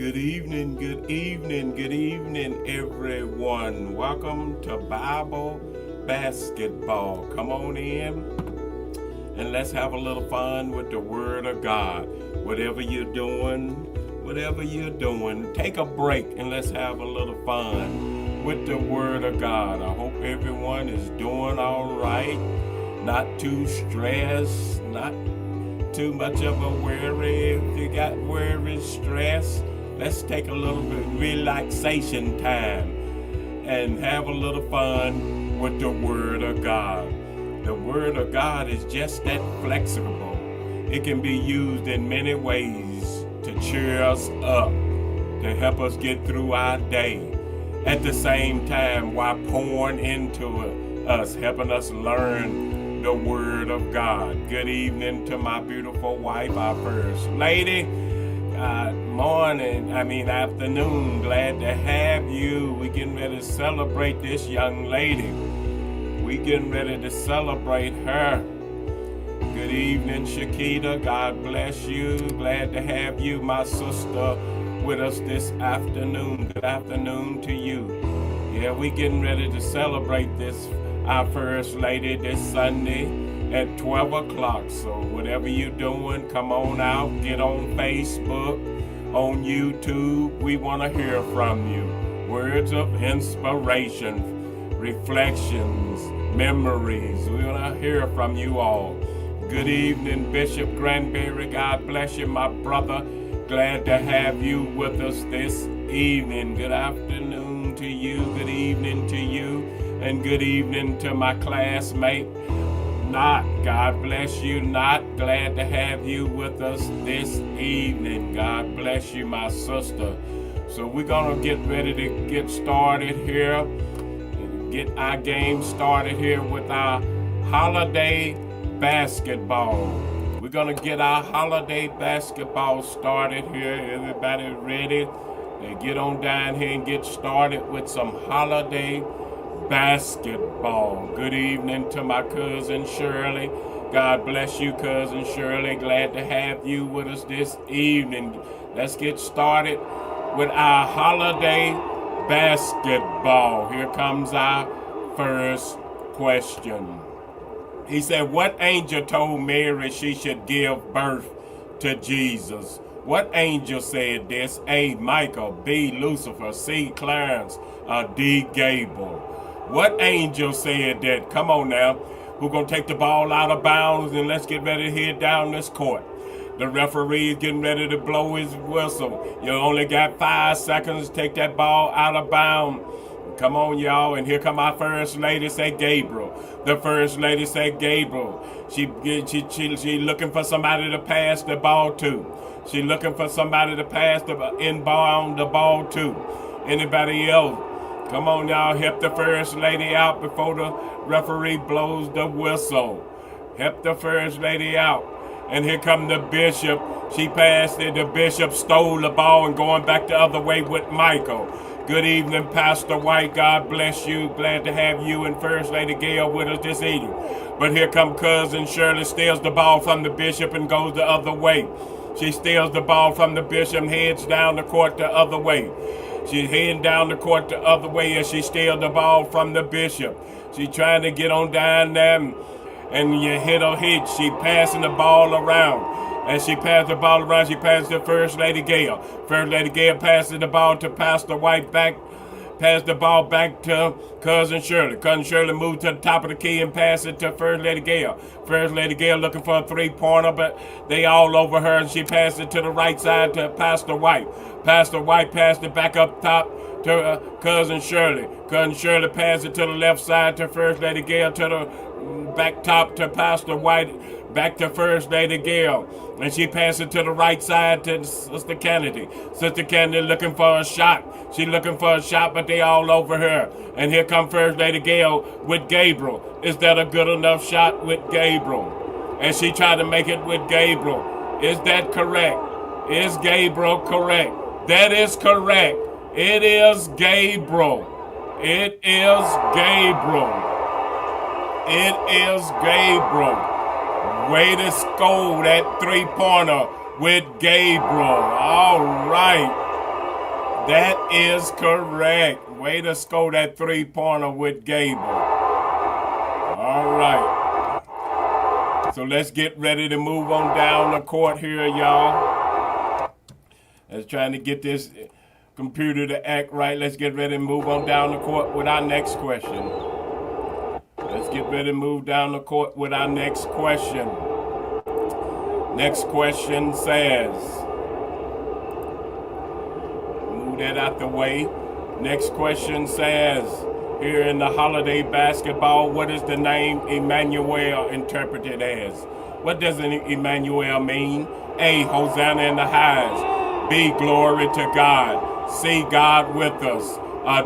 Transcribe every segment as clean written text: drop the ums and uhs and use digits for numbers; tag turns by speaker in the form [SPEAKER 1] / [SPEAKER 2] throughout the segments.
[SPEAKER 1] Good evening, good evening, good evening, everyone. Welcome to Bible Basketball. Come on in and let's have a little fun with the Word of God. Whatever you're doing, take a break and let's have a little fun with the Word of God. I hope everyone is doing all right, not too stressed, not too much of a worry. If you got worry, stress, let's take a little bit relaxation time and have a little fun with the Word of God. The Word of God is just that flexible. It can be used in many ways to cheer us up, to help us get through our day. At the same time, while pouring into us, helping us learn the Word of God. Good evening to my beautiful wife, our first lady. Afternoon. Glad to have you. We getting ready to celebrate this young lady. We getting ready to celebrate her. Good evening, Shakita. God bless you. Glad to have you, my sister, with us this afternoon. Good afternoon to you. Yeah, we getting ready to celebrate this, our first lady, this Sunday at 12 o'clock. So whatever you're doing, come on out, get on Facebook, on YouTube. We want to hear from you. Words of inspiration, reflections, memories. We want to hear from you all. Good evening, Bishop Granberry. God bless you, my brother. Glad to have you with us this evening. Good afternoon to you. Good evening to you. And good evening to my classmate, Not. God bless you, Not. Glad to have you with us this evening. God bless you, my sister. So we're going to get ready to get started here and get our game started here with our holiday basketball. We're going to get our holiday basketball started here. Everybody ready? They get on down here and get started with some holiday basketball. Good evening to my cousin Shirley. God bless you, cousin Shirley. Glad to have you with us this evening. Let's get started with our holiday basketball. Here comes our first question. He said, what angel told Mary she should give birth to Jesus? What angel said this? A, Michael. B, Lucifer. C, Clarence. D, Gabriel. What angel said that? Come on now. We're going to take the ball out of bounds and let's get ready to head down this court. The referee is getting ready to blow his whistle. You only got 5 seconds to take that ball out of bounds. Come on, y'all. And here come our first lady, say Gabriel. The first lady say Gabriel. She looking for somebody to pass the ball to. She looking for somebody to pass the inbound the ball to. Anybody else? Come on, y'all. Help the first lady out before the referee blows the whistle. Help the first lady out. And here come the bishop. She passed it. The bishop stole the ball and going back the other way with Michael. Good evening, Pastor White. God bless you. Glad to have you and First Lady Gail with us this evening. But here come cousin Shirley, steals the ball from the bishop and goes the other way. She steals the ball from the bishop and heads down the court the other way. She's heading down the court the other way as she steals the ball from the bishop. She's trying to get on down there and you hit her hit. She passing the ball around. As she passed the ball around, she passed to First Lady Gail. First Lady Gail passes the ball to Pastor White back. Pass the ball back to Cousin Shirley. Cousin Shirley moved to the top of the key and passed it to First Lady Gail. First Lady Gail looking for a three-pointer, but they all over her, and she passed it to the right side to Pastor White. Pastor White passed it back up top to Cousin Shirley. Cousin Shirley passed it to the left side to First Lady Gail, to the back top to Pastor White, back to First Lady Gail. And she passed it to the right side to Sister Kennedy. Sister Kennedy looking for a shot. She looking for a shot, but they all over her. And here come First Lady Gail with Gabriel. Is that a good enough shot with Gabriel? And she tried to make it with Gabriel. Is that correct? Is Gabriel correct? That is correct. It is Gabriel. It is Gabriel. It is Gabriel. Way to score that three-pointer with Gabriel. All right. That is correct. Way to score that three-pointer with Gable. All right. So let's get ready to move on down the court here, y'all. Let's trying to get this computer to act right. Let's get ready to move on down the court with our next question. Let's get ready to move down the court with our next question. Next question says, move that out the way. Next question says, here in the holiday basketball, what is the name Emmanuel interpreted as? What does Emmanuel mean? A, Hosanna in the highest. B, glory to God. C, God with us.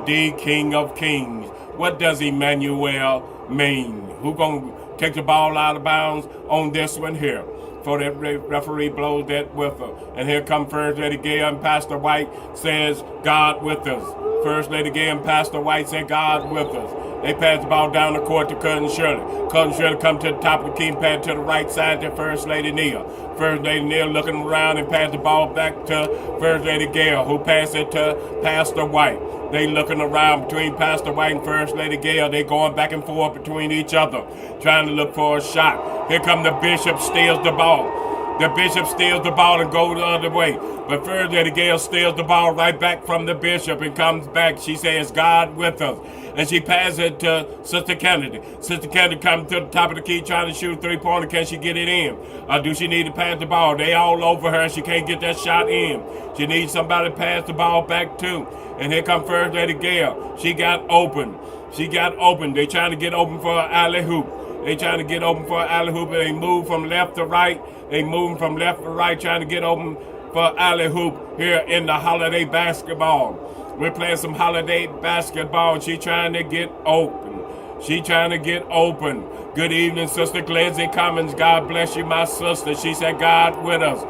[SPEAKER 1] D, King of Kings. What does Emmanuel mean? Who gonna take the ball out of bounds on this one here? For that referee blows that whistle. And here come First Lady Gail and Pastor White says, God with us. First Lady Gail and Pastor White said, God with us. They pass the ball down the court to Cousin Shirley. Cousin Shirley come to the top of the key and pass to the right side to First Lady Neal. First Lady Neal looking around and pass the ball back to First Lady Gail, who passed it to Pastor White. They looking around between Pastor White and First Lady Gail. They going back and forth between each other, trying to look for a shot. Here come the bishop, steals the ball. The bishop steals the ball and goes the other way. But First Lady Gail steals the ball right back from the bishop and comes back. She says, God with us. And she passes it to Sister Kennedy. Sister Kennedy comes to the top of the key trying to shoot a three-pointer. Can she get it in? Or do she need to pass the ball? They all over her. She can't get that shot in. She needs somebody to pass the ball back to. And here comes First Lady Gail. She got open. She got open. They trying to get open for an alley-hoop. They trying to get open for an alley-hoop. They move from left to right. They moving from left to right, trying to get open for alley-hoop here in the holiday basketball. We're playing some holiday basketball. She trying to get open. She trying to get open. Good evening, Sister Glenzie Cummins. God bless you, my sister. She said, God with us.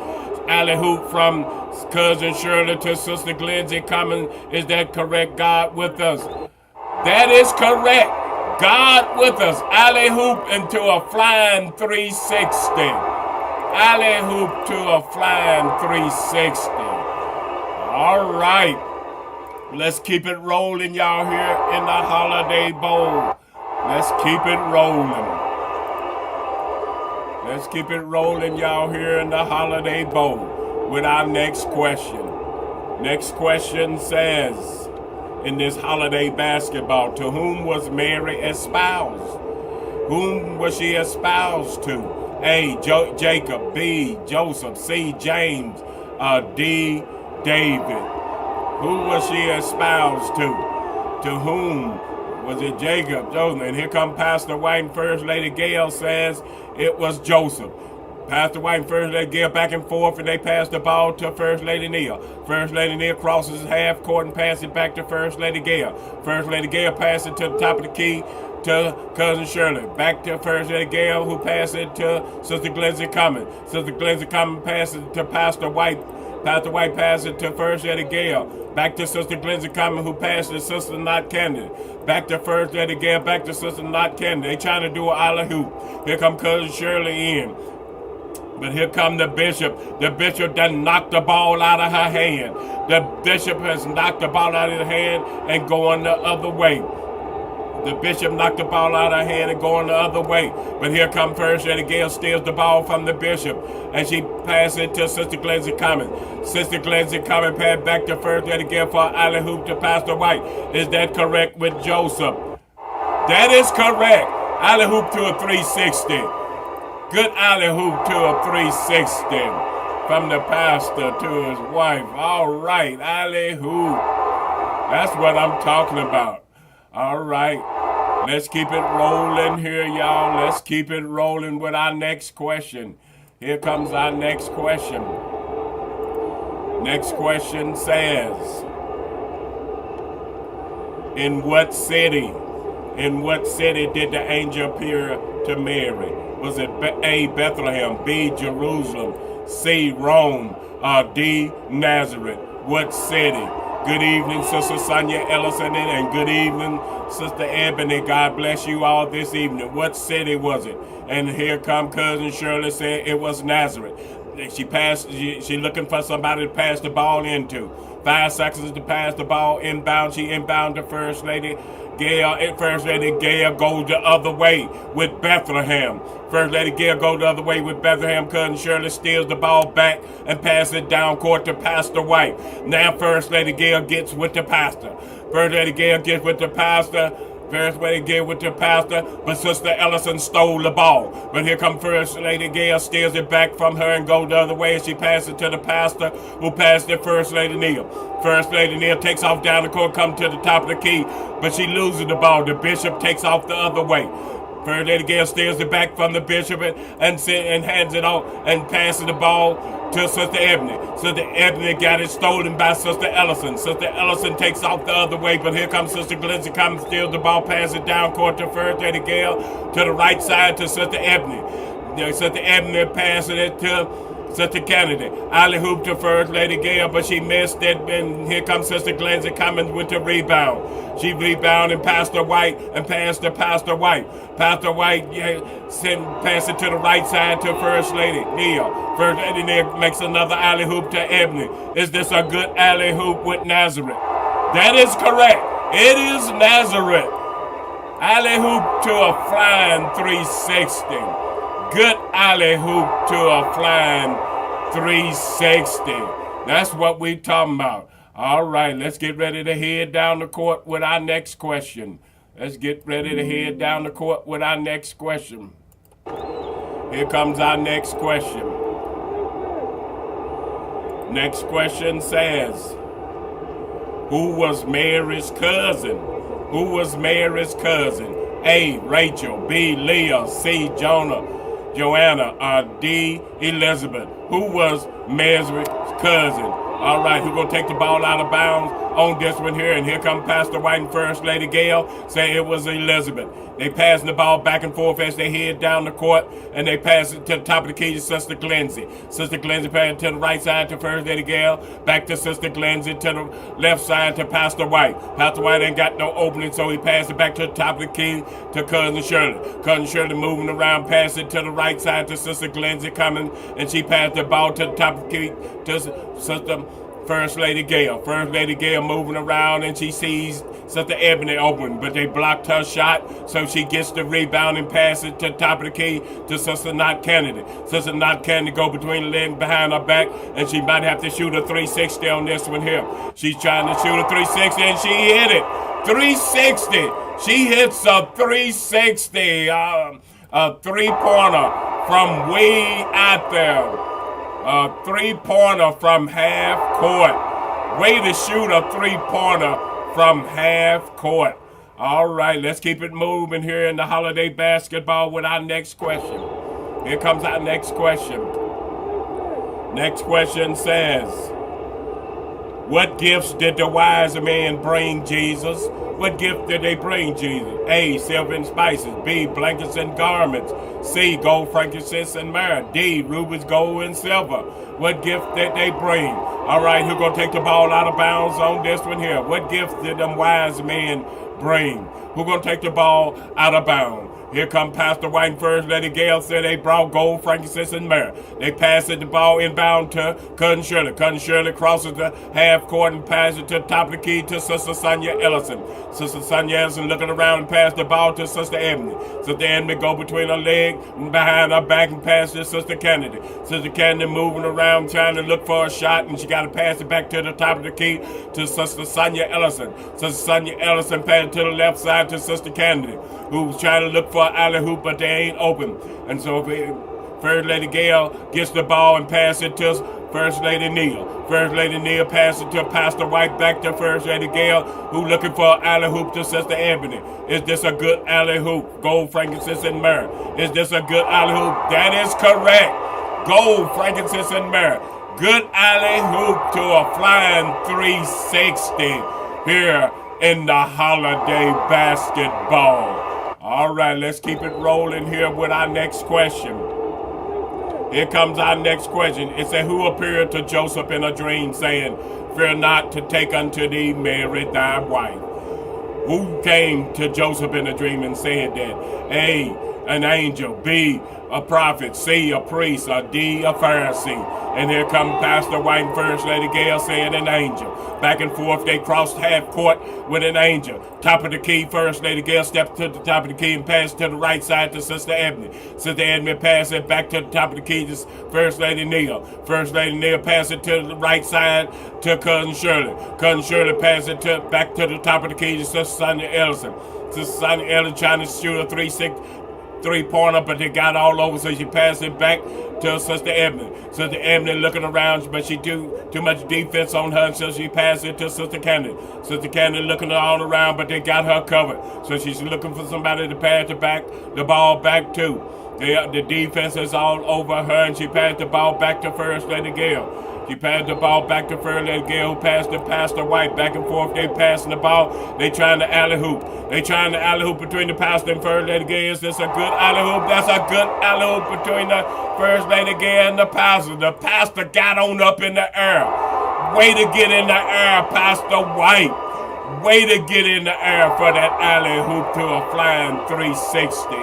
[SPEAKER 1] Alley-hoop from Cousin Shirley to Sister Glenzie Cummins. Is that correct? God with us. That is correct. God with us. Alley-hoop into a flying 360. Alley-hoop to a flying 360. All right. Let's keep it rolling, y'all, here in the Holiday Bowl. Let's keep it rolling. Let's keep it rolling, y'all, here in the Holiday Bowl with our next question. Next question says, in this holiday basketball, to whom was Mary espoused? Whom was she espoused to? A, Jacob. B, Joseph. C, James. D, David. Who was she espoused to? To whom? Was it Jacob, Joseph? And here come Pastor White and First Lady Gail says it was Joseph. Pastor White and First Lady Gail back and forth, and they pass the ball to First Lady Neal. First Lady Neal crosses half court and passes it back to First Lady Gail. First Lady Gail passes it to the top of the key to Cousin Shirley. Back to First Lady Gail, who passes it to Sister Glenzie Cummins. Sister Glenzie Cummins passes it to Pastor White. Pastor White passes it to First Lady Gail. Back to Sister Glenzie Cummins, who passes to Sister Not Kennedy. Back to First Lady Gail, back to Sister Not Kennedy. They trying to do an alley-hoop. Here come Cousin Shirley in. But here come the bishop. The bishop done knocked the ball out of her hand. The bishop has knocked the ball out of her hand and going the other way. The bishop knocked the ball out of her hand and going the other way. But here come First Lady Gail, steals the ball from the bishop. And she passes it to Sister Glenzie Cummins. Sister Glenzie Cummins passed back to First Lady Gail for an alley-hoop to Pastor White. Is that correct with Joseph? That is correct. Alley-hoop to a 360. Good alley-hoop to a 360 from the pastor to his wife. All right, alley-hoop. That's what I'm talking about. All right, let's keep it rolling here, y'all. Let's keep it rolling with our next question. Here comes our next question. Next question says, in what city did the angel appear to Mary? Was it A, Bethlehem, B, Jerusalem, C, Rome, D, Nazareth? What city? Good evening, Sister Sonia Ellison, and good evening, Sister Ebony. God bless you all this evening. What city was it? And here come Cousin Shirley saying it was Nazareth. She looking for somebody to pass the ball into. 5 seconds to pass the ball inbound. She inbound to First Lady Gail. First Lady Gail goes the other way with Bethlehem. First Lady Gail goes the other way with Bethlehem. Cousin Shirley steals the ball back and passes it down court to Pastor White. Now First Lady Gail gets with the pastor. First Lady Gail gets with the pastor. First Lady Gail with the pastor, but Sister Ellison stole the ball. But here comes First Lady Gail, steals it back from her and goes the other way. She passes it to the pastor, who passed it First Lady Neal. First Lady Neal takes off down the court, comes to the top of the key, but she loses the ball. The bishop takes off the other way. First Lady Gail steals it back from the bishop and hands it off and passes the ball to Sister Ebony. Sister Ebony got it stolen by Sister Ellison. Sister Ellison takes off the other way, but here comes Sister Glency, comes, steals the ball, passes it down court to First Lady Gail, to the right side to Sister Ebony. Sister Ebony passes it to Sister Kennedy. Alley hoop to First Lady Gail, but she missed it, and here comes Sister Glency coming with the rebound. She rebounded Pastor White and passed to Pastor White. Pastor White passed it to the right side to First Lady Neal. First Lady Neal makes another alley hoop to Ebony. Is this a good alley hoop with Nazareth? That is correct. It is Nazareth. Alley hoop to a flying 360. Good alley hoop to a flying 360. That's what we talking about. All right, let's get ready to head down the court with our next question. Let's get ready to head down the court with our next question. Here comes our next question. Next question says, who was Mary's cousin? Who was Mary's cousin? A, Rachel. B, Leah. C, Joanna, or D, Elizabeth. Who was Mary's cousin? All right, who's going to take the ball out of bounds on this one here? And here come Pastor White and First Lady Gail say it was Elizabeth. They passing the ball back and forth as they head down the court, and they pass it to the top of the key to Sister Glency. Sister Glency passing to the right side to First Lady Gail, back to Sister Glency, to the left side to Pastor White. Pastor White ain't got no opening, so he passed it back to the top of the key to Cousin Shirley. Cousin Shirley moving around, pass it to the right side to Sister Glency coming, and she passed the ball to the top of the key to Sister First Lady Gail. First Lady Gail moving around, and she sees Sister Ebony open, but they blocked her shot, so she gets the rebound and pass it to the top of the key to Sister Knott Kennedy. Sister Knott Kennedy go between the legs behind her back, and she might have to shoot a 360 on this one here. She's trying to shoot a 360, and she hit it. 360. She hits a 360, a three-pointer from way out there. A three-pointer from half court. Way to shoot a three-pointer from half court. All right, let's keep it moving here in the holiday basketball with our next question. Here comes our next question. Next question says, what gifts did the wise men bring Jesus? What gift did they bring Jesus? A, silver and spices. B, blankets and garments. C, gold, frankincense, and myrrh. D, rubies, gold, and silver. What gift did they bring? All right, who's going to take the ball out of bounds on this one here? What gift did them wise men bring? Who's going to take the ball out of bounds? Here come Pastor White and First Lady Gail said they brought gold, frankincense, and myrrh. They passed it the ball inbound to Cousin Shirley. Cousin Shirley crosses the half court and passes it to the top of the key to Sister Sonia Ellison. Sister Sonia Ellison looking around and passed the ball to Sister Ebony. Sister Ebony go between her leg and behind her back and pass to Sister Kennedy. Sister Kennedy moving around trying to look for a shot, and she got to pass it back to the top of the key to Sister Sonia Ellison. Sister Sonia Ellison passed to the left side to Sister Kennedy, who's trying to look for alley hoop, but they ain't open. And so First Lady Gail gets the ball and passes it to First Lady Neal. First Lady Neal passes it to Pastor White, back to First Lady Gail, who looking for alley hoop to Sister Ebony. Is this a good alley hoop? Gold, frankincense, and myrrh. Is this a good alley hoop? That is correct. Gold, frankincense, and myrrh. Good alley hoop to a flying 360 here in the holiday basketball. All right, let's keep it rolling here with our next question. Here comes our next question. It said, who appeared to Joseph in a dream, saying, fear not to take unto thee Mary thy wife? Who came to Joseph in a dream and said that? A, an angel. B, a prophet. C, a priest. Or D, a Pharisee. And here come Pastor White and First Lady Gail saying an angel. Back and forth, they crossed half court with an angel. Top of the key, First Lady Gail stepped to the top of the key and passed to the right side to Sister Ebony. Sister Ebony passed it back to the top of the key to First Lady Neal. First Lady Neal passed it to the right side to Cousin Shirley. Cousin Shirley passed it back to the top of the key to Sister Sonia Ellison. Sister Sonia Ellison trying to shoot a 3-pointer, but they got all over, so she passed it back to Sister Ebony. Sister Ebony looking around, but she too much defense on her, so she passed it to Sister Candy. Sister Candy looking all around, but they got her covered, so she's looking for somebody to pass the ball back to. The defense is all over her, and she passed the ball back to First Lady Gail. She passed the ball back to First Lady Gail, who passed to Pastor White. Back and forth, they passing the ball. They trying to alley-hoop. They trying to alley-hoop between the pastor and First Lady Gail. Is this a good alley-hoop? That's a good alley-hoop between the First Lady Gail and the pastor. The pastor got on up in the air. Way to get in the air, Pastor White. Way to get in the air for that alley-hoop to a flying 360.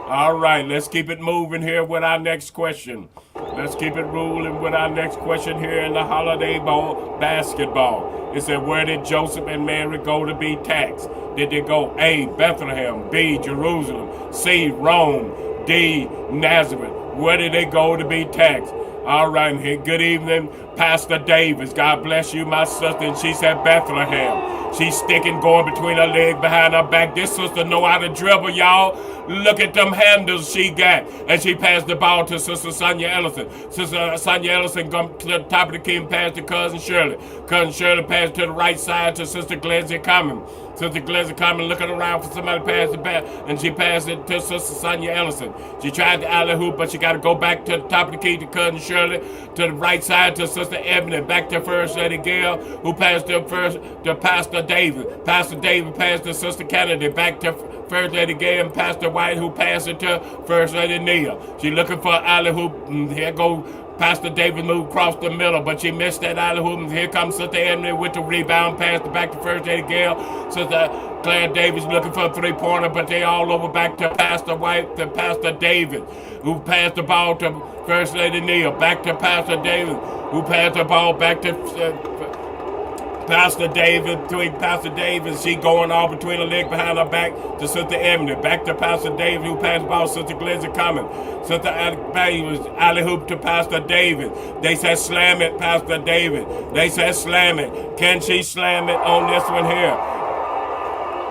[SPEAKER 1] All right, let's keep it moving here with our next question. Let's keep it rolling with our next question here in the Holiday Bowl basketball. It said, where did Joseph and Mary go to be taxed? Did they go A, Bethlehem, B, Jerusalem, C, Rome, D, Nazareth? Where did they go to be taxed? All right, here. Good evening, Pastor Davis. God bless you, my sister. And she said Bethlehem. She's sticking, going between her legs, behind her back. This sister know how to dribble, y'all. Look at them handles she got. And she passed the ball to Sister Sonia Ellison. Sister Sonia Ellison come to the top of the key and passed to Cousin Shirley. Cousin Shirley passed to the right side to Sister Glenzie Common. Sister Glenzie Common looking around for somebody to pass it back, and she passed it to Sister Sonia Ellison. She tried the alley-hoop, but she got to go back to the top of the key to Cousin Shirley, to the right side to Sister Ebony, back to First Lady Gail, who passed to Pastor David. Pastor David passed to Sister Kennedy, back to First Lady Gail and Pastor White, who passed it to First Lady Neal. She looking for an alley-hoop, and here go Pastor David moved across the middle, but she missed that alley-hoop, and here comes Sister Ebony with the rebound, passed it back to First Lady Gail. Sister Claire Davis looking for a 3-pointer, but they all over back to Pastor White, to Pastor David, who passed the ball to First Lady Neal, back to Pastor David, who passed the ball back to Pastor David, between Pastor David, she going all between her leg behind her back to Sister Ebony. Back to Pastor David, who passed the ball, Sister Glenzie Common. Sister Ebony was alley-hoop to Pastor David. They said slam it, Pastor David. They said slam it. Can she slam it on this one here?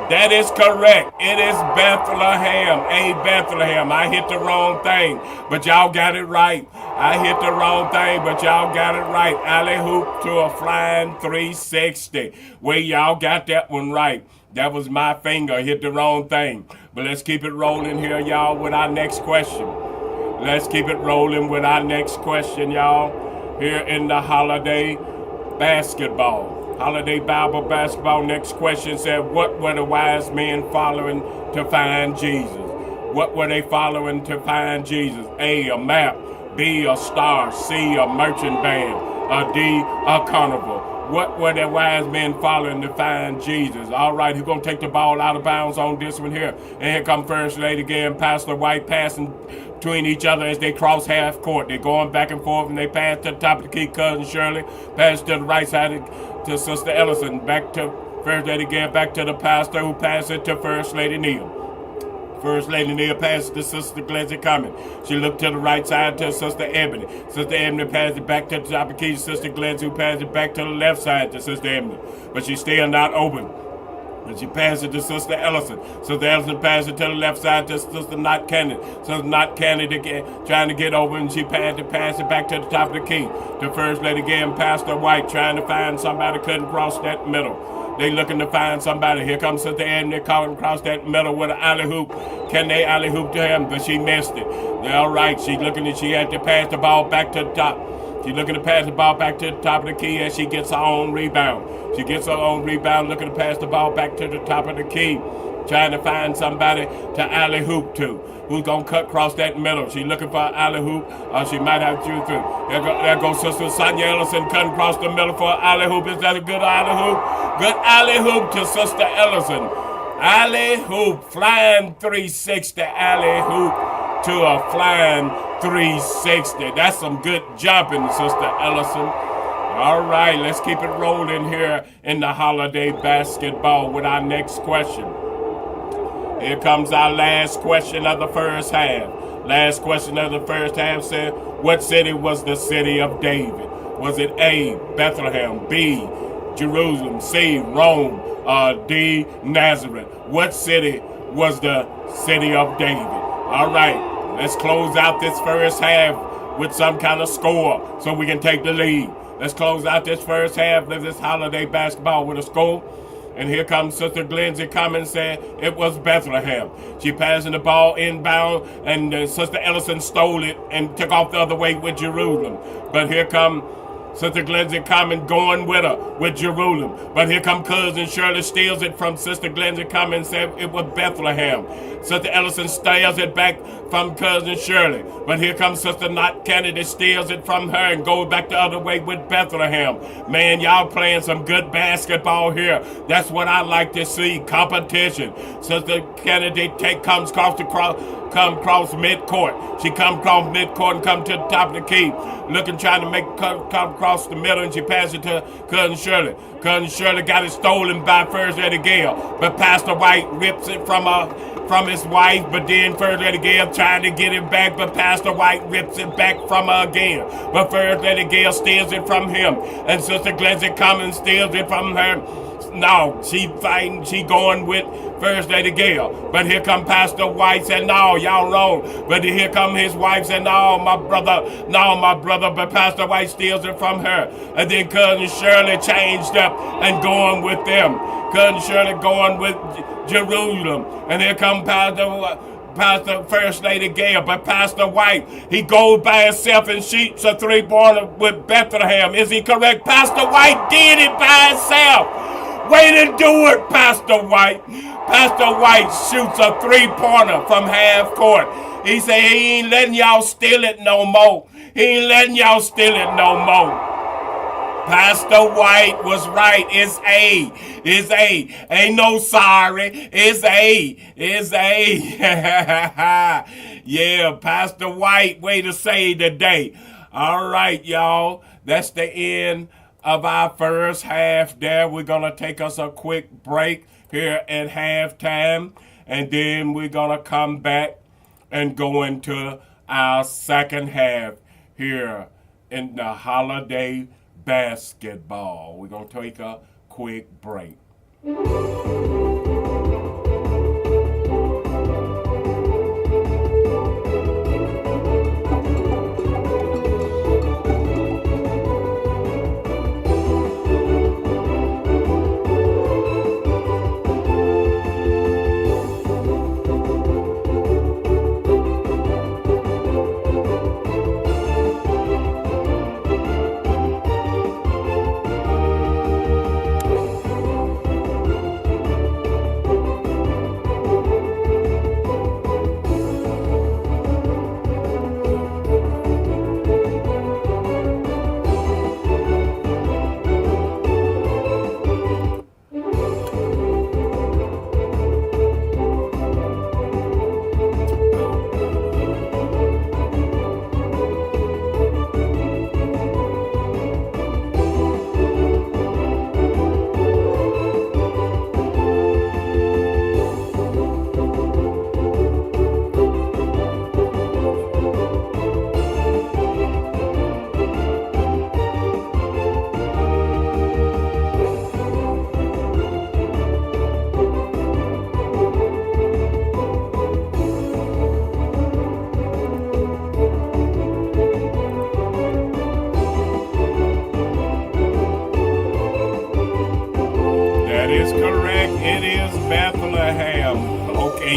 [SPEAKER 1] That is correct. It is Bethlehem. A Bethlehem. I hit the wrong thing, but y'all got it right. I hit the wrong thing, but y'all got it right. Alley-hoop to a flying 360. Well, y'all got that one right. That was my finger. Hit the wrong thing. But let's keep it rolling here, y'all, with our next question. Let's keep it rolling with our next question, y'all, here in the Holiday Basketball. Holiday Bible Basketball. Next question said, what were the wise men following to find Jesus? What were they following to find Jesus? A, a map. B, a star. C, a merchant band. Or D, a carnival. What were the wise men following to find Jesus? All right, who's going to take the ball out of bounds on this one here? And here come First Lady again, Pastor White passing between each other as they cross half court. They're going back and forth, and they pass to the top of the key, Cousin Shirley. Pass to the right side to Sister Ellison. Back to First Lady again, back to the pastor, who passed it to First Lady Neal. First Lady Neal passed to Sister Glenzie Common. She looked to the right side to Sister Ebony. Sister Ebony passed it back to the top of the key to Sister Glenzie, who passed it back to the left side to Sister Ebony. But she's still not open. And she passed it to Sister Ellison. Sister Ellison passed it to the left side to Sister Not Kennedy. Sister Not Kennedy trying to get over, and she passed it back to the top of the key to First Lady again, Pastor White, trying to find somebody, couldn't cross that middle. They looking to find somebody. Here comes Sister Ebony calling across that middle with an alley-hoop. Can they alley-hoop to him? But she missed it. All right, she's looking at, she had to pass the ball back to the top. She's looking to pass the ball back to the top of the key as she gets her own rebound. She gets her own rebound, looking to pass the ball back to the top of the key, trying to find somebody to alley-hoop to. Who's going to cut across that middle? She's looking for an alley-hoop, or she might have to through. There goes Sister Sonia Ellison cutting across the middle for an alley-hoop. Is that a good alley-hoop? Good alley-hoop to Sister Ellison. Alley hoop, flying 360, alley hoop to a flying 360. That's some good jumping, Sister Ellison. All right, let's keep it rolling here in the holiday basketball with our next question. Here comes our last question of the first half. Last question of the first half said, what city was the city of David? Was it A, Bethlehem, B, Jerusalem, C, Rome, D, Nazareth? What city was the city of David? All right, let's close out this first half with some kind of score so we can take the lead. Let's close out this first half of this holiday basketball with a score. And here comes Sister Glenzie coming saying it was Bethlehem. She passing the ball inbound, and Sister Ellison stole it and took off the other way with Jerusalem. But here come Sister Glenzie coming, going with her, with Jerusalem. But here come Cousin Shirley, steals it from Sister Glenzie coming, said it was Bethlehem. Sister Ellison steals it back from Cousin Shirley. But here comes Sister Knott Kennedy, steals it from her and goes back the other way with Bethlehem. Man, y'all playing some good basketball here. That's what I like to see, competition. Sister Kennedy comes across midcourt. She come across midcourt and come to the top of the key, trying to come across the middle, and she passes it to Cousin Shirley. Cousin Shirley got it stolen by First Lady Gale, but Pastor White rips it from his wife, but then First Lady Gale trying to get it back, but Pastor White rips it back from her again. But First Lady Gale steals it from him, and Sister Glenzie Cummins steals it from her. No, she fighting, she going with First Lady Gale. But here come Pastor White, said, no, y'all wrong. But here come his wife, said, no, my brother. But Pastor White steals it from her. And then Cousin Shirley changed up and going with them. Cousin Shirley going with Jerusalem. And here come Pastor First Lady Gale, but Pastor White, he goes by himself and shoots a three-pointer with Bethlehem. Is he correct? Pastor White did it by himself. Way to do it, Pastor White. Pastor White shoots a three-pointer from half court. He said he ain't letting y'all steal it no more. He ain't letting y'all steal it no more. Pastor White was right. It's A. It's A. Ain't no sorry. It's A. It's A. Yeah, Pastor White, way to save the day. All right, y'all. That's the end of our first half there. We're going to take us a quick break here at halftime, and then we're going to come back and go into our second half here in the holiday basketball. We're going to take a quick break.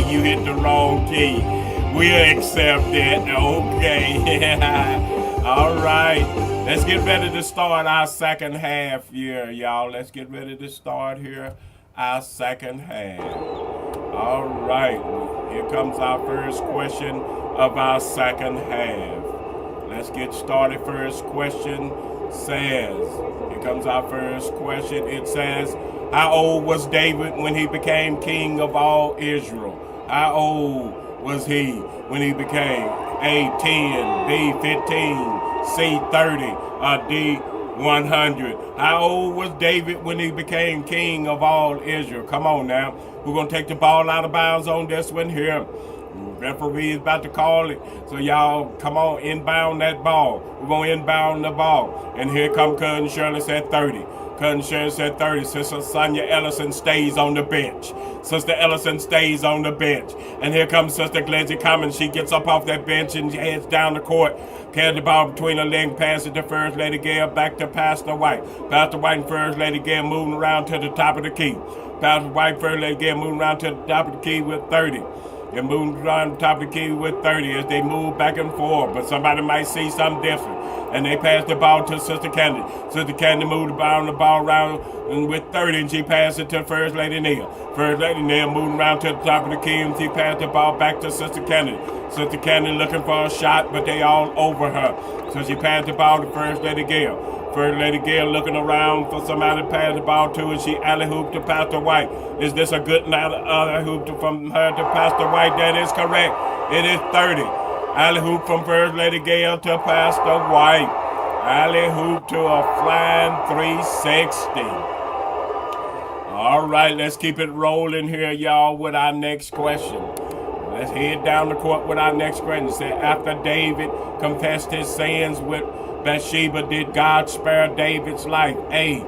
[SPEAKER 1] You hit the wrong key. We'll accept it. Okay. All right. Let's get ready to start our second half here, y'all. Let's get ready to start here our second half. All right. Here comes our first question of our second half. Let's get started. First question says, here comes our first question. It says, how old was David when he became king of all Israel? How old was he when he became? A, 10, B, 15, C, 30, or D, 100. How old was David when he became king of all Israel? Come on now. We're going to take the ball out of bounds on this one here. Referee is about to call it. So y'all, come on, inbound that ball. We're going to inbound the ball. And here come Cousin Shirley said 30. Cousin Shirley said 30. Sister Sonia Ellison stays on the bench. Sister Ellison stays on the bench. And here comes Sister Glenzie Cummins. She gets up off that bench and heads down the court. Carries the ball between her legs, passes it to First Lady Gail, back to Pastor White. Pastor White and First Lady Gail moving around to the top of the key. Pastor White, First Lady Gail moving around to the top of the key with 30. They're moving around the top of the key with 30 as they move back and forth. But somebody might see something different. And they pass the ball to Sister Candy. Sister Candy moved the ball around with 30, and she passed it to First Lady Neal. First Lady Neal moving around to the top of the key, and she passed the ball back to Sister Candy. Sister Candy looking for a shot, but they all over her. So she passed the ball to First Lady Gail. First Lady Gail looking around for somebody to pass the ball to, and she alley-hooped to Pastor White. Is this a good alley-hoop from her to Pastor White? That is correct. It is 30. Alley-hoop from First Lady Gail to Pastor White. Alley-hoop to a flying 360. All right, let's keep it rolling here, y'all, with our next question. Let's head down the court with our next question. It said, after David confessed his sins with Bathsheba, did God spare David's life? A,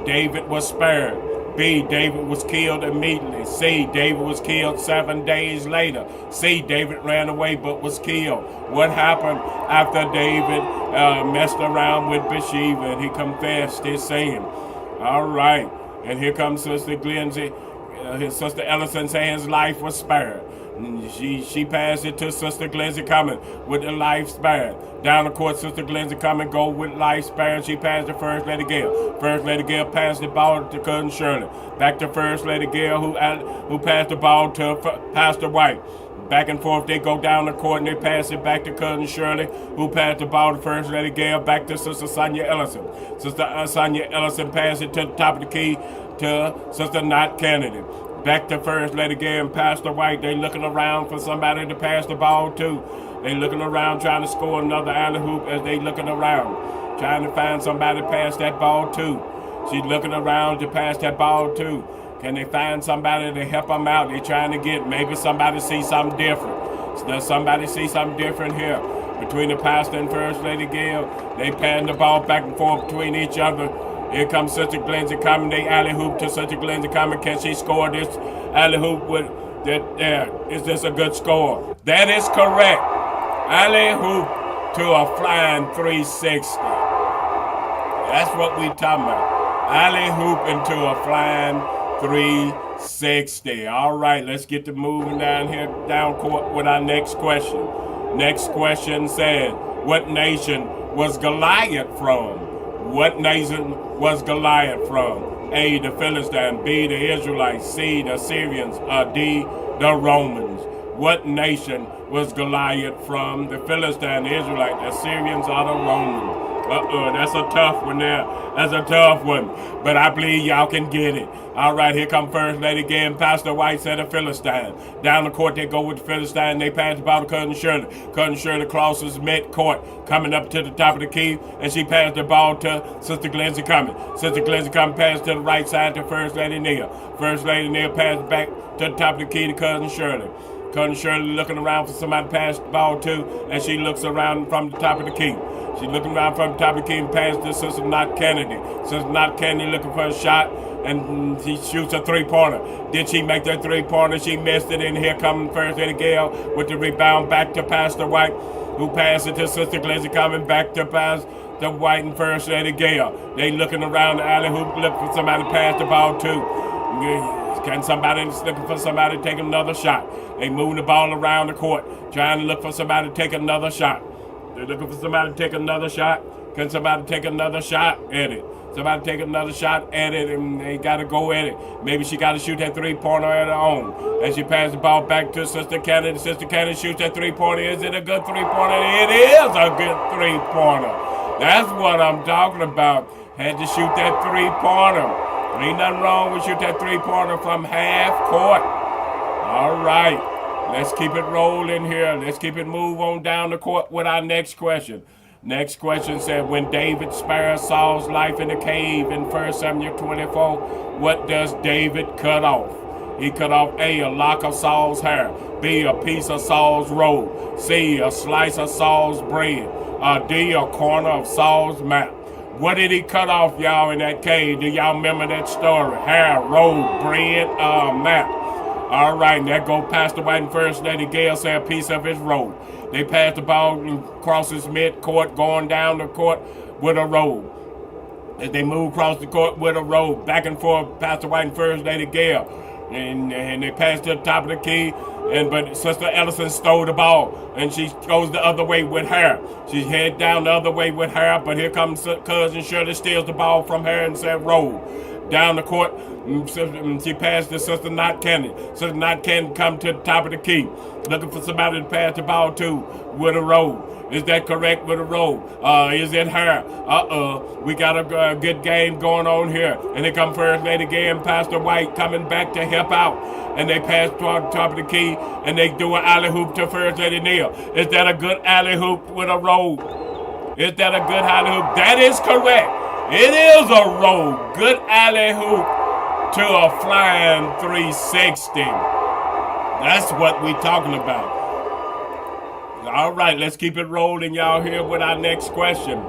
[SPEAKER 1] David was spared. B, David was killed immediately. C, David was killed 7 days later. C, David ran away but was killed. What happened after David messed around with Bathsheba and he confessed his sin? All right. And here comes Sister Glenzie. His Sister Ellison saying his life was spared. She passed it to Sister Glenzie Cummins with the life spared. Down the court, Sister Glenzie Cummins go with life spared. She passed to First Lady Gail. First Lady Gail passed the ball to Cousin Shirley. Back to First Lady Gail, who passed the ball to Pastor White. Back and forth, they go down the court and they pass it back to Cousin Shirley, who passed the ball to First Lady Gail, back to Sister Sonia Ellison. Sister Sonia Ellison passed it to the top of the key to Sister Knott Kennedy. Back to First Lady Gail and Pastor White. They looking around for somebody to pass the ball to. They looking around trying to score another alley-hoop as they looking around, trying to find somebody to pass that ball to. She's looking around to pass that ball to. Can they find somebody to help them out? They're trying to get, maybe somebody see something different. Does somebody see something different here? Between the pastor and First Lady Gail, they pass the ball back and forth between each other. Here comes Sister Glenzie Cummins. They alley-hoop to Sister Glenzie Cummins. Can she score this alley-hoop with that there? Is this a good score? That is correct. Alley-hoop to a flying 360. That's what we talking about. Alley-hoop into a flying 360. All right, let's get to moving down here, down court with our next question. Next question said, what nation was Goliath from? What nation was Goliath from? A, the Philistines, B, the Israelites, C, the Syrians, or D, the Romans. What nation was Goliath from? The Philistines, the Israelites, the Syrians, or the Romans? That's a tough one there. That's a tough one. But I believe y'all can get it. All right, here come First Lady again. Pastor White said the Philistine. Down the court, they go with the Philistine. They pass the ball to Cousin Shirley. Cousin Shirley crosses mid-court, coming up to the top of the key, and she passed the ball to Sister Glenzie Cummins. Sister Glenzie Cummins passed to the right side to First Lady Neal. First Lady Neal passed back to the top of the key to Cousin Shirley. Cousin Shirley looking around for somebody to pass the ball to, and she looks around from the top of the key. She's looking around from the top of the key and passes to Sister Knott Kennedy. Sister Knott Kennedy looking for a shot, and she shoots a three-pointer. Did she make that three-pointer? She missed it, and here comes First Lady Gail with the rebound back to Pastor White, who passed it to Sister Glenzie Cummins, back to Pastor White and First Lady Gail. They looking around the alley hoop, looking for somebody to pass the ball to. Can somebody looking for somebody to take another shot? They moving the ball around the court, trying to look for somebody to take another shot. They're looking for somebody to take another shot. Can somebody take another shot at it? Somebody take another shot at it, and they got to go at it. Maybe she got to shoot that three-pointer at her own. As she passes the ball back to Sister Kennedy. Sister Kennedy shoots that three-pointer. Is it a good three-pointer? It is a good three-pointer. That's what I'm talking about. Had to shoot that three-pointer. Ain't nothing wrong with shoot that three-pointer from half court. All right. Let's keep it rolling here. Let's keep it move on down the court with our next question. Next question said, when David spared Saul's life in the cave in 1 Samuel 24, what does David cut off? He cut off A, a lock of Saul's hair, B, a piece of Saul's robe, C, a slice of Saul's bread, D, a corner of Saul's map. What did he cut off, y'all, in that cave? Do y'all remember that story? Hair, robe, bread, map. All right, and that go Pastor White and First Lady Gail say a piece of his robe. They passed the ball across his mid-court, going down the court with a robe. As they move across the court with a robe, back and forth, Pastor White and First Lady Gail. And they passed to the top of the key, but Sister Ellison stole the ball, and she goes the other way with her. She head down the other way with her, but here comes Cousin Shirley, steals the ball from her and said, roll. Down the court, she passed to Sister Knott Candy. Sister Knott Candy come to the top of the key, looking for somebody to pass the ball to with a roll. Is that correct with a roll? Is it her? We got a good game going on here. And here come First Lady Gay and Pastor White coming back to help out. And they pass toward the top of the key, and they do an alley hoop to First Lady Neal. Is that a good alley hoop with a roll? Is that a good alley hoop? That is correct. It is a roll. Good alley hoop to a flying 360. That's what we talking about. All right, let's keep it rolling, y'all, here with our next question.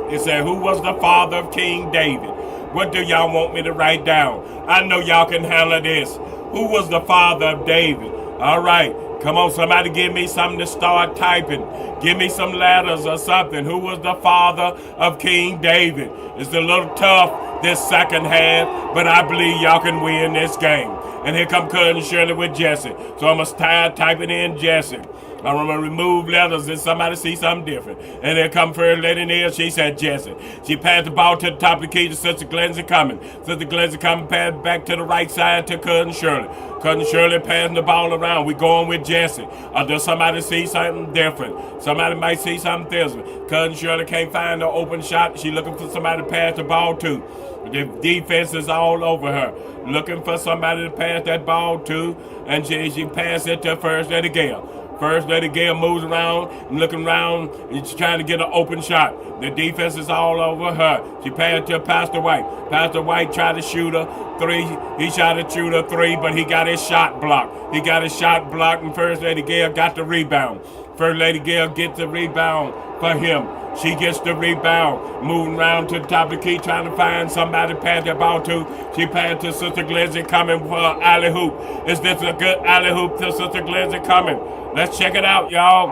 [SPEAKER 1] It said, who was the father of King David? What do y'all want me to write down? I know y'all can handle this. Who was the father of David? All right, come on, somebody give me something to start typing. Give me some letters or something. Who was the father of King David? It's a little tough this second half, but I believe y'all can win this game. And here come Cousin Shirley with Jesse. So I'm going to start typing in Jesse. I'm going to remove letters and somebody see something different. And then come First Lady Neal, she said Jesse. She passed the ball to the top of the key to Sister Glenzie Cumming. Sister Glenzie Cumming passed back to the right side to Cousin Shirley. Cousin Shirley passing the ball around. We going with Jesse. Or does somebody see something different? Somebody might see something different. Cousin Shirley can't find an open shot. She looking for somebody to pass the ball to. The defense is all over her, looking for somebody to pass that ball to, and she passed it to First Lady Gail. First Lady Gail moves around and looking around, and she's trying to get an open shot. The defense is all over her. She passed to Pastor White. Pastor White tried to shoot a three. He tried to shoot a three, but he got his shot blocked. He got his shot blocked, and First Lady Gail got the rebound. First Lady Gail gets the rebound for him. She gets the rebound, moving around to the top of the key, trying to find somebody to pass that ball to. She passed to Sister Glenzie Cumming for an alley hoop. Is this a good alley hoop to Sister Glenzie Cumming? Let's check it out, y'all.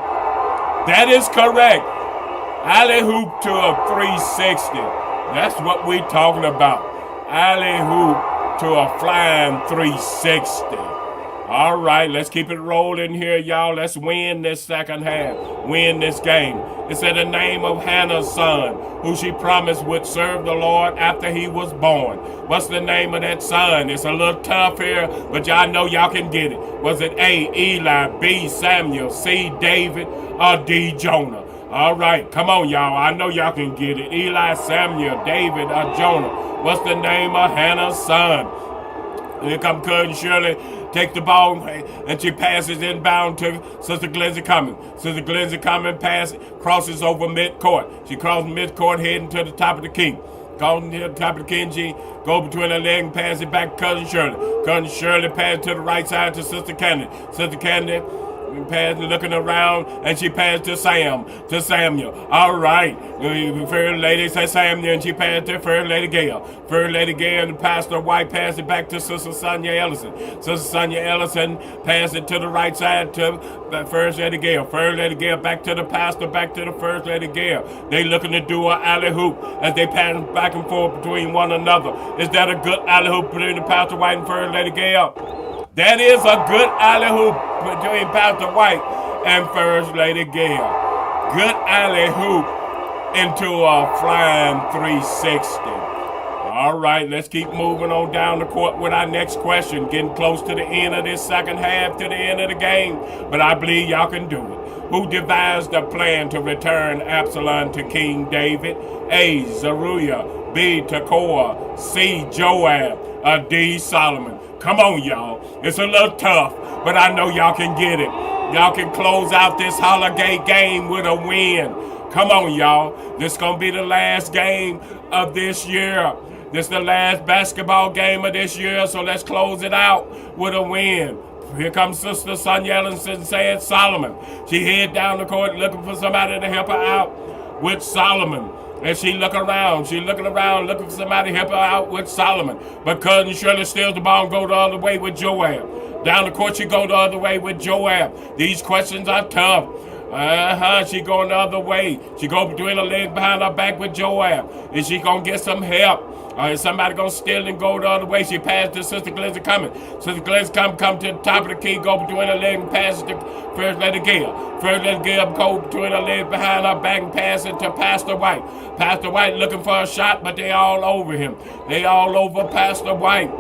[SPEAKER 1] That is correct. Alley hoop to a 360. That's what we talking about. Alley hoop to a flying 360. All right, let's keep it rolling here, y'all. Let's win this second half. Win this game. It said the name of Hannah's son, who she promised would serve the Lord after he was born. What's the name of that son? It's a little tough here, but y'all know y'all can get it. Was it A, Eli, B, Samuel, C, David, or D, Jonah? All right, come on, y'all. I know y'all can get it. Eli, Samuel, David, or Jonah. What's the name of Hannah's son? Here come Cousin Shirley, takes the ball, and she passes inbound to Sister Glenzie Cumming. Sister Glenzie Cumming crosses over midcourt. She crosses midcourt, heading to the top of the key. Goes to the top of the key, and she goes between her legs and passes it back to Cousin Shirley. Cousin Shirley passes to the right side to Sister Candy. Sister Candy passing, looking around, and she passed to Samuel. All right. First Lady say Samuel, and she passed to First Lady Gail. First Lady Gail and Pastor White passed it back to Sister Sonia Ellison. Sister Sonia Ellison passed it to the right side to First Lady Gail. First Lady Gail back to the pastor, back to the First Lady Gail. They looking to do an alley hoop as they pass back and forth between one another. Is that a good alley hoop between the Pastor White and First Lady Gail? That is a good alley hoop between Pastor White and First Lady Gail. Good alley hoop into a flying 360. All right, let's keep moving on down the court with our next question. Getting close to the end of this second half, to the end of the game, but I believe y'all can do it. Who devised a plan to return Absalom to King David? A. Zeruiah. B. Tekoa. C. Joab. D. Solomon. Come on, y'all. It's a little tough, but I know y'all can get it. Y'all can close out this holiday game with a win. Come on, y'all. This is going to be the last game of this year. This is the last basketball game of this year, so let's close it out with a win. Here comes Sister Sonia Ellison saying Solomon. She head down the court looking for somebody to help her out with Solomon. And she looking around looking for somebody to help her out with Solomon. But Cousin Shirley steals the ball and go the other way with Joab. Down the court, she go the other way with Joab. These questions are tough. She going the other way. She go between her legs behind her back with Joab. Is she going to get some help? Is somebody going to steal and go the other way? She passed to Sister Glizzy Cummins. Sister Glizzy Cummins come to the top of the key, go between her legs and pass it to First Lady Gail. First Lady Gail go between her legs behind her back and pass it to Pastor White. Pastor White looking for a shot, but they all over him. They all over Pastor White.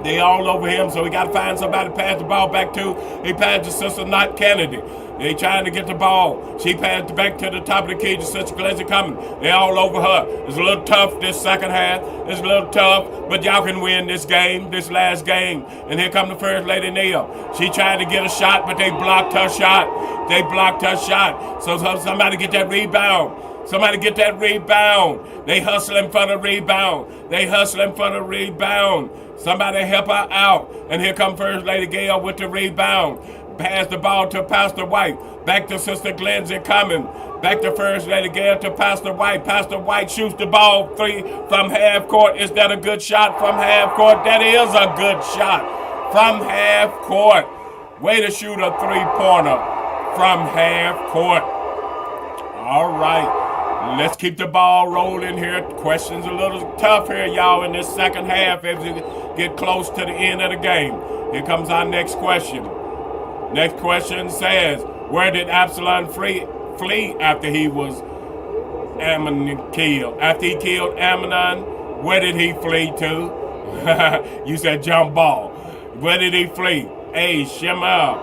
[SPEAKER 1] They all over him, so we got to find somebody to pass the ball back to. He passed to Sister Knott Kennedy. They trying to get the ball. She passed it back to the top of the key to Sister Glizzy Cummins. They all over her. It's a little tough this second half. It's a little tough, but y'all can win this game, this last game. And here come the First Lady Neil. She tried to get a shot, but they blocked her shot. They blocked her shot. So somebody get that rebound. Somebody get that rebound. They hustling for the rebound. They hustling for the rebound. Somebody help her out. And here come First Lady Gail with the rebound. Pass the ball to Pastor White. Back to Sister Glizzy Cummins. Back to First Lady Gail to Pastor White. Pastor White shoots the ball 3 from half court. Is that a good shot from half court? That is a good shot from half court. Way to shoot a 3-pointer from half court. All right. Let's keep the ball rolling here. Questions a little tough here, y'all, in this second half as we get close to the end of the game. Here comes our next question. Next question says, where did Absalom flee after he was Amnon killed? After he killed Amnon, where did he flee to? You said jump ball. Where did he flee? A. Shema.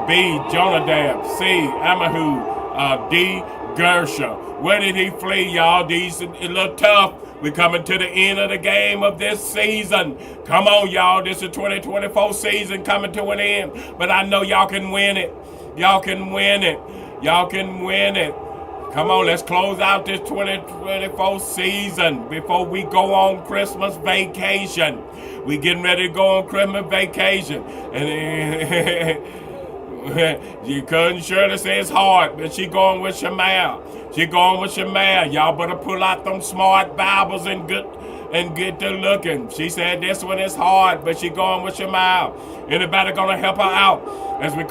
[SPEAKER 1] B. Jonadab. C. Amahu. D. Gersha. Where did he flee, y'all? These a little tough. We're coming to the end of the game of this season. Come on, y'all. This is 2024 season coming to an end. But I know y'all can win it. Y'all can win it. Y'all can win it. Come on, let's close out this 2024 season before we go on Christmas vacation. We getting ready to go on Christmas vacation. And you couldn't surely say it's hard, but she going with Shemaiah. She going with Shemaiah. Y'all better pull out them smart Bibles and get to looking. She said this one is hard, but she going with Shemaiah. Anybody gonna help her out? As we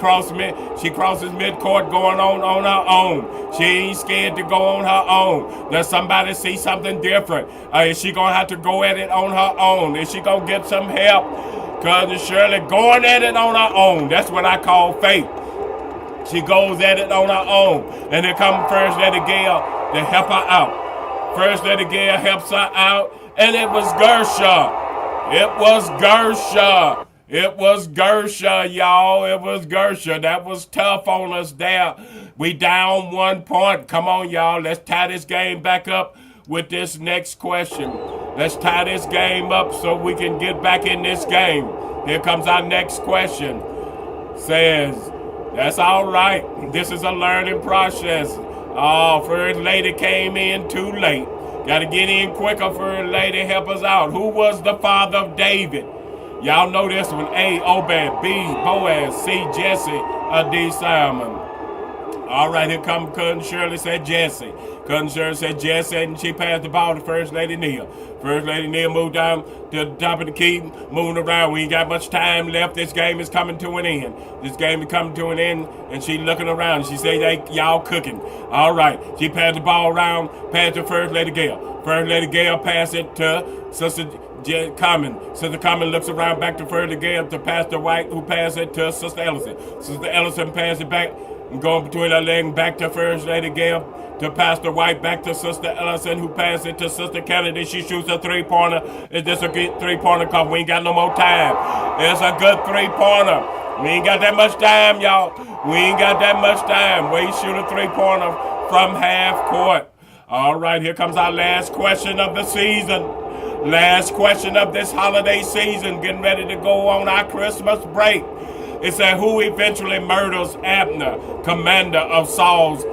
[SPEAKER 1] she crosses midcourt going on her own. She ain't scared to go on her own. Does somebody see something different? Is she gonna have to go at it on her own? Is she gonna get some help? Cousin Shirley going at it on her own. That's what I call faith. She goes at it on her own. And here comes First Lady Gail to help her out. First Lady Gail helps her out. And it was Gersha. It was Gersha. It was Gersha, y'all. It was Gersha. That was tough on us there. We down 1 point. Come on, y'all. Let's tie this game back up with this next question. Let's tie this game up so we can get back in this game. Here comes our next question. Says, that's all right. This is a learning process. Oh, First Lady came in too late. Got to get in quicker, First Lady. Help us out. Who was the father of David? Y'all know this one. A. Obed. B. Boaz. C. Jesse. D. Simon. All right, here come Cousin Shirley said Jesse. Cousin Shirley said Jesse, and she passed the ball to First Lady Neal. First Lady Neal moved down to the top of the key, moving around. We ain't got much time left. This game is coming to an end. This game is coming to an end, and she looking around. She said, hey, y'all cooking. All right, she passed the ball around, passed to First Lady Gail. First Lady Gail passed it to Sister Common. Sister Common looks around back to First Lady Gail to Pastor White, who passed it to Sister Ellison. Sister Ellison passed it back, going between her legs back to First Lady Gail, to Pastor White, back to Sister Ellison, who passed it to Sister Kennedy. She shoots a three-pointer. Is this a good three-pointer? Because we ain't got no more time. It's a good three-pointer. We ain't got that much time, y'all. We ain't got that much time. Wade shoot a three-pointer from half court. All right, here comes our last question of the season. Last question of this holiday season. Getting ready to go on our Christmas break. It said, who eventually murders Abner, commander of Saul's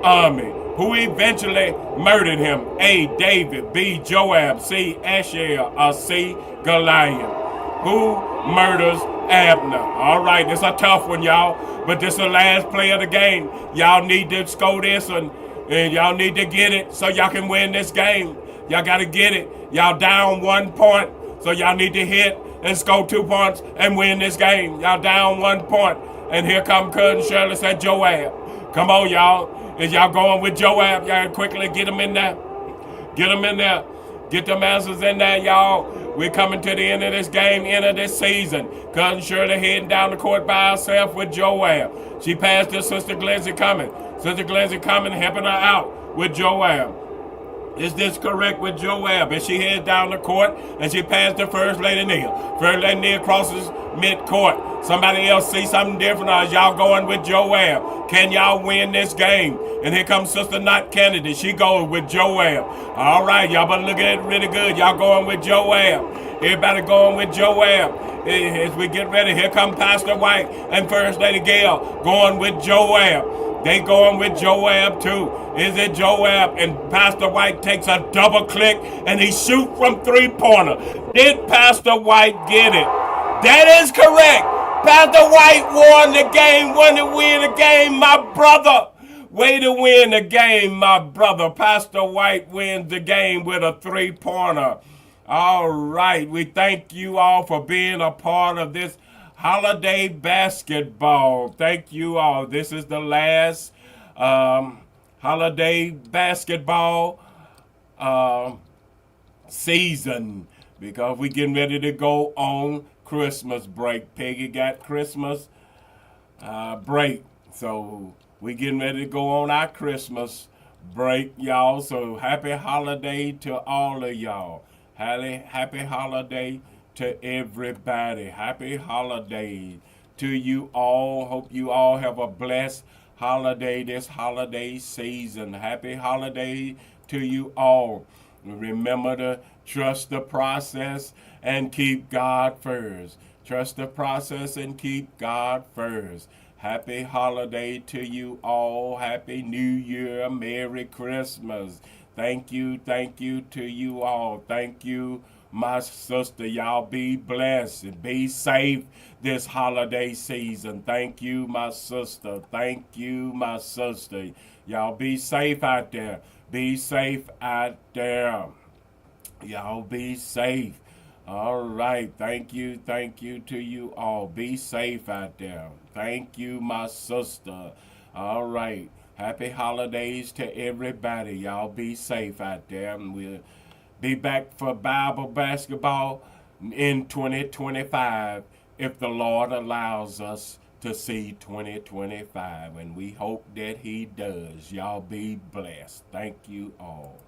[SPEAKER 1] army? Who eventually murdered him? A. David, B. Joab, C. Asahel, or C. Goliath? Who murders Abner? All right, this is a tough one, y'all, but this is the last play of the game. Y'all need to score this one, and y'all need to get it so y'all can win this game. Y'all got to get it. Y'all down 1 point, so y'all need to hit and score 2 points and win this game. Y'all down 1 point, and here come Cousin Shirley said Joab. Come on, y'all. Is y'all going with Joab? Y'all quickly get them in there. Get them in there. Get them answers in there, y'all. We're coming to the end of this game, end of this season. Cousin Shirley heading down the court by herself with Joab. She passed to Sister Glenzie Cumming. Sister Glenzie Cumming helping her out with Joab. Is this correct with Joab? As she heads down the court and she passed to First Lady Neal. First Lady Neal crosses mid-court. Somebody else see something different, or is y'all going with Joab? Can y'all win this game? And here comes Sister Knott Kennedy. She goes with Joab. All right, y'all better look at it really good. Y'all going with Joab. Everybody going with Joab. As we get ready, here come Pastor White and First Lady Gail going with Joab. They going with Joab too. Is it Joab? And Pastor White takes a double click and he shoot from three-pointer. Did Pastor White get it? That is correct. Pastor White won the game. Won to win the game, my brother. Way to win the game, my brother. Pastor White wins the game with a three-pointer. All right. We thank you all for being a part of this holiday basketball. Thank you all. This is the last holiday basketball season because we're getting ready to go on Christmas break. Peggy got Christmas break. So we're getting ready to go on our Christmas break, y'all. So happy holiday to all of y'all. Happy holiday to everybody. Happy holiday to you all. Hope you all have a blessed holiday this holiday season. Happy holiday to you all. Remember to trust the process and keep God first. Trust the process and keep God first. Happy holiday to you all. Happy New Year. Merry Christmas. Thank you to you all. Thank you, my sister. Y'all be blessed and be safe this holiday season. Thank you, my sister. Thank you, my sister. Y'all be safe out there. Be safe out there. Y'all be safe. All right. Thank you to you all. Be safe out there. Thank you, my sister. All right. Happy holidays to everybody. Y'all be safe out there. And we'll be back for Bible basketball in 2025 if the Lord allows us to see 2025. And we hope that he does. Y'all be blessed. Thank you all.